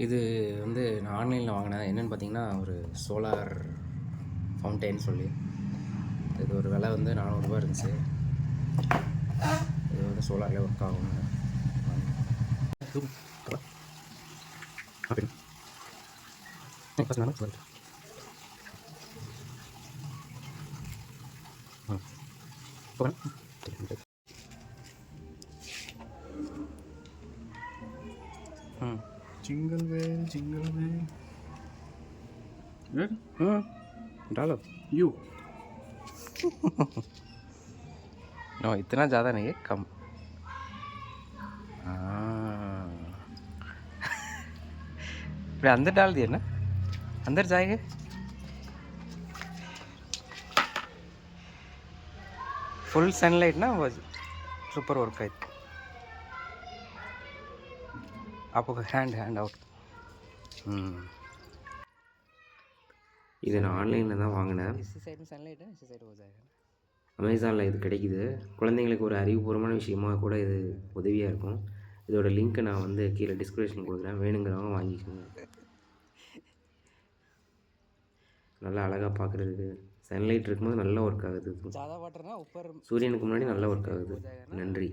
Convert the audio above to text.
இது வந்து நான் ஆன்லைனில் வாங்கினேன். என்னென்னு பார்த்தீங்கன்னா, ஒரு சோலார் ஃபவுண்டைன் சொல்லி இது ஒரு விலை வந்து ரூ. 400 இருந்துச்சு. இது வந்து சோலாரில் ஒர்க் ஆகுங்க. Jingle bell, jingle bell. Good? डालो You. नो इतना ज़्यादा नहीं है, कम. फिर अंदर डाल दिया ना, अंदर जाएंगे. फुल सनलाइट ना वो सुपर वर्क है. आपको हैंड आउट. இதை நான் ஆன்லைனில் தான் வாங்கினேன். அமேசானில் இது கிடைக்குது. குழந்தைங்களுக்கு ஒரு அறிவுபூர்வமான விஷயமாக கூட இது உதவியாக இருக்கும். இதோட லிங்க்கை நான் வந்து கீழே டிஸ்கிரிப்ஷன் கொடுக்குறேன், வேணுங்கிறவங்க வாங்கிக்கோங்க. நல்லா அழகாக பார்க்குறதுக்கு சன்லைட் இருக்கும்போது நல்லா ஒர்க் ஆகுது. சூரியனுக்கு முன்னாடி நல்லா ஒர்க் ஆகுது. நன்றி.